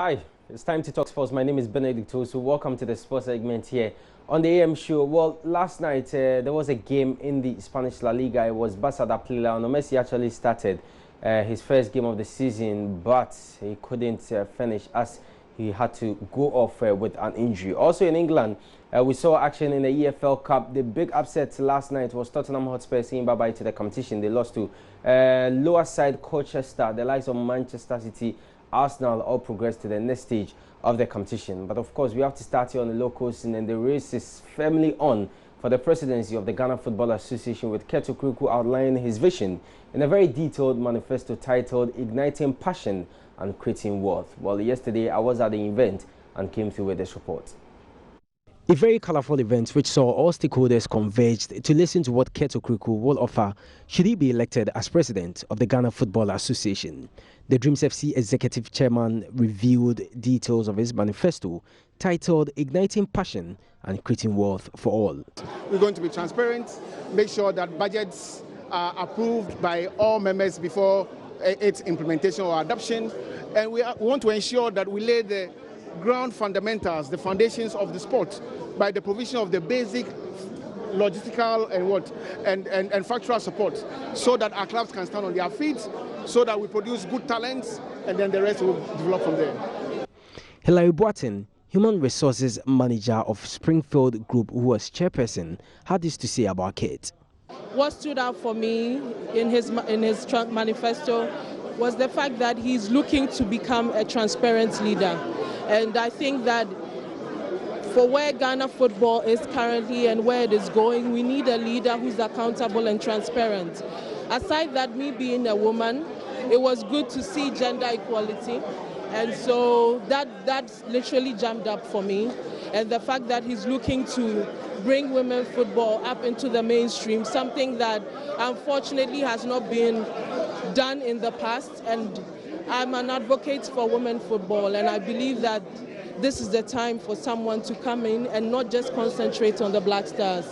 Hi, it's time to talk sports. My name is Benedict Osu. Welcome to the sports segment here on the AM show. Well, last night there was a game in the Spanish La Liga. It was Barca that played. Lionel Messi actually started his first game of the season, but he couldn't finish as he had to go off with an injury. Also in England, we saw action in the EFL Cup. The big upset last night was Tottenham Hotspur saying bye-bye to the competition. They lost to lower side Colchester. The likes of Manchester City, Arsenal all progressed to the next stage of the competition. But of course, we have to start here on the local scene, and the race is firmly on for the presidency of the Ghana Football Association, with Okraku outlining his vision in a very detailed manifesto titled Igniting Passion and Creating Wealth. Well, yesterday I was at the event and came through with this report. A very colourful event which saw all stakeholders converged to listen to what Okraku will offer should he be elected as president of the Ghana Football Association. The Dreams FC executive chairman revealed details of his manifesto titled Igniting Passion and Creating Wealth for All. We're going to be transparent, make sure that budgets are approved by all members before its implementation or adoption, and we want to ensure that we lay the ground fundamentals, the foundations of the sport, by the provision of the basic logistical and factual support, so that our clubs can stand on their feet, so that we produce good talents, and then the rest will develop from there. Hilary Boatin, Human Resources Manager of Springfield Group, who was chairperson, had this to say about Kate. What stood out for me in his manifesto was the fact that he's looking to become a transparent leader. And I think that for where Ghana football is currently and where it is going, we need a leader who's accountable and transparent. Aside that, me being a woman, it was good to see gender equality. And so that literally jammed up for me. And the fact that he's looking to bring women football up into the mainstream, something that unfortunately has not been done in the past. And I'm an advocate for women football, and I believe that this is the time for someone to come in and not just concentrate on the Black Stars.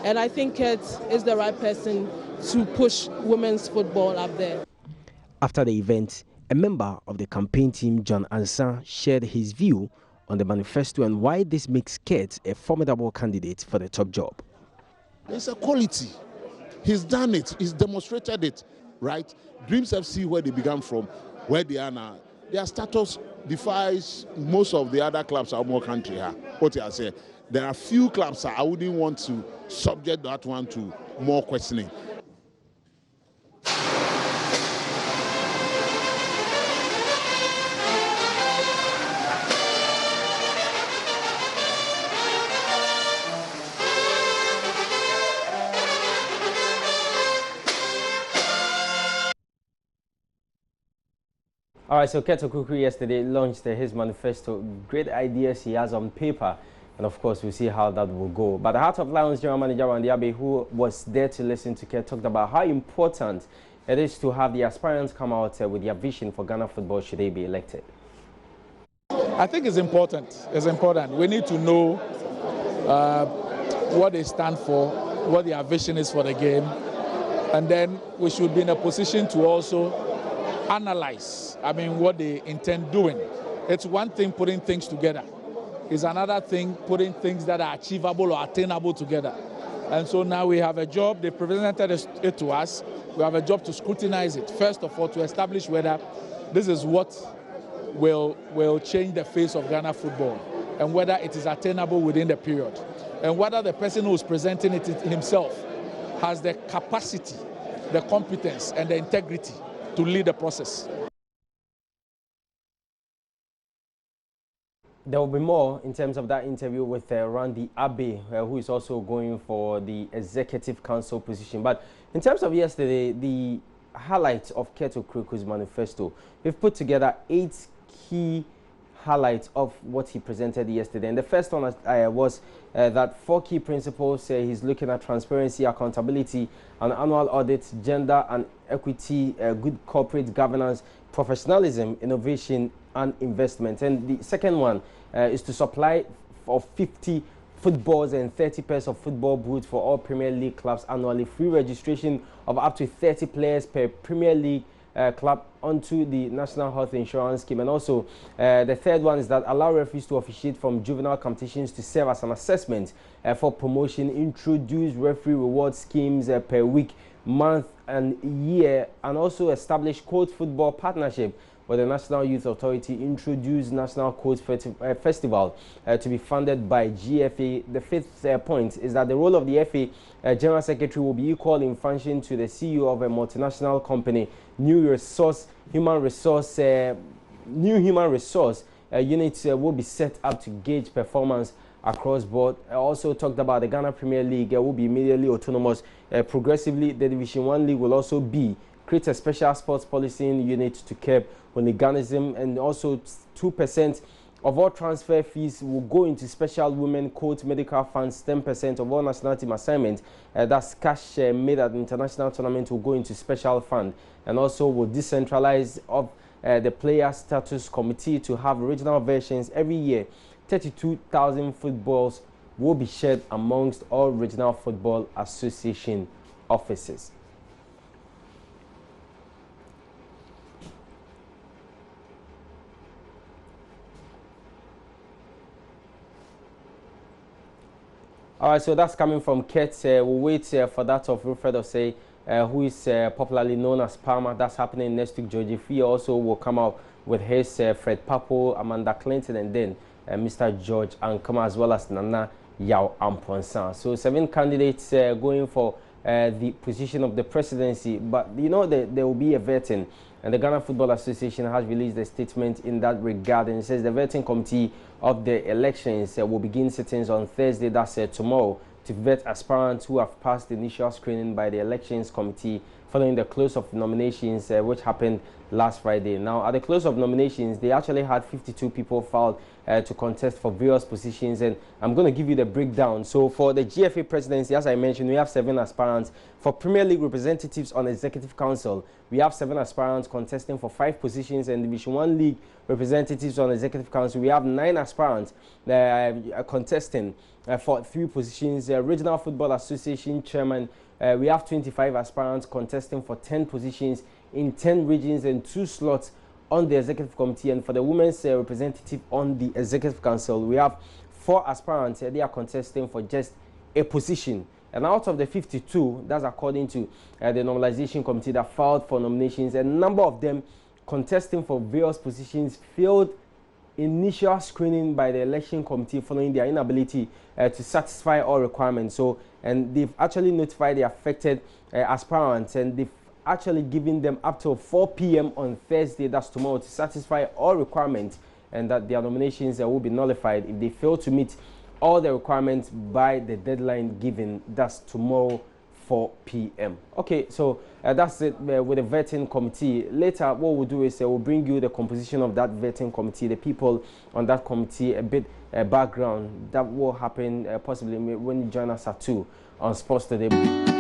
And I think Kate is the right person to push women's football up there. After the event, a member of the campaign team, John Ansan, shared his view on the manifesto and why this makes Kate a formidable candidate for the top job. It's a quality. He's done it. He's demonstrated it, right? Dreams FC, where they began from, where they are now, their status defies most of the other clubs in our country. What I say, there are few clubs I wouldn't want to subject that one to more questioning. All right, so Okraku yesterday launched his manifesto. Great ideas he has on paper, and of course we'll see how that will go. But the Heart of Lions general manager Randy Abbey, who was there to listen to Kate, talked about how important it is to have the aspirants come out with their vision for Ghana football should they be elected. I think it's important. It's important. We need to know what they stand for, what their vision is for the game, and then we should be in a position to also analyze, what they intend doing. It's one thing putting things together. It's another thing putting things that are achievable or attainable together. And so now we have a job. They presented it to us. We have a job to scrutinize it. First of all, to establish whether this is what will change the face of Ghana football and whether it is attainable within the period, and whether the person who is presenting it himself has the capacity, the competence, and the integrity to lead the process. There will be more in terms of that interview with Randy Abbey, who is also going for the Executive Council position. But in terms of yesterday, the highlights of Okraku's manifesto, we've put together 8 key highlights of what he presented yesterday. And the first one was that 4 key principles. He's looking at transparency, accountability, an annual audit, gender and equity, good corporate governance, professionalism, innovation, and investment. And the second one is to supply of 50 footballs and 30 pairs of football boots for all Premier League clubs annually, free registration of up to 30 players per Premier League club onto the National Health Insurance Scheme. And also, the third one is that allow referees to officiate from juvenile competitions to serve as an assessment for promotion, introduce referee reward schemes per week, month and year, and also establish court football partnership with the National Youth Authority, introduce National Court Festival to be funded by GFA. The fifth point is that the role of the FA General Secretary will be equal in function to the CEO of a multinational company. New human resource units will be set up to gauge performance across board. I also talked about the Ghana Premier League will be immediately autonomous. Progressively, the Division 1 League will also create a special sports policing unit to curb hooliganism, and also 2% of all transfer fees will go into special women court medical funds. 10% of all national team assignments, that's cash made at the international tournament, will go into special fund, and also will decentralize of the player status committee to have regional versions every year. 32,000 footballs will be shared amongst all regional football association offices. All right, so that's coming from Kurt. We'll wait for that of Wilfred Osei, who is popularly known as Palmer. That's happening next week. Georgie Fee also will come out with his Fred Papo, Amanda Clinton, and then Mr. George Ankama, as well as Nana Yao Amponsan. So 7 candidates going for the position of the presidency. But you know there will be a vetting, and the Ghana Football Association has released a statement in that regard, and it says the vetting committee of the elections will begin sittings on Thursday, that's tomorrow, to vet aspirants who have passed the initial screening by the elections committee following the close of nominations, which happened last Friday. Now, at the close of nominations, they actually had 52 people filed to contest for various positions, and I'm going to give you the breakdown. So for the GFA presidency, as I mentioned, we have 7 aspirants. For Premier League representatives on Executive Council, we have 7 aspirants contesting for 5 positions, and Division 1 League representatives on Executive Council, we have 9 aspirants contesting for 3 positions. Regional Football Association Chairman, we have 25 aspirants contesting for 10 positions in 10 regions and 2 slots on the Executive Committee. And for the Women's representative on the Executive Council, we have 4 aspirants. They are contesting for just a position. And out of the 52, that's according to the Normalization Committee that filed for nominations, a number of them contesting for various positions failed initial screening by the election committee following their inability to satisfy all requirements. So, and they've actually notified the affected aspirants, and they've actually given them up till 4 p.m. on Thursday, that's tomorrow, to satisfy all requirements, and that their nominations will be nullified if they fail to meet all the requirements by the deadline given, that's tomorrow 4 p.m. Okay, so that's it with the vetting committee. Later, what we'll do is we'll bring you the composition of that vetting committee, the people on that committee, a bit background. That will happen possibly when you join us at 2 on Sports Today.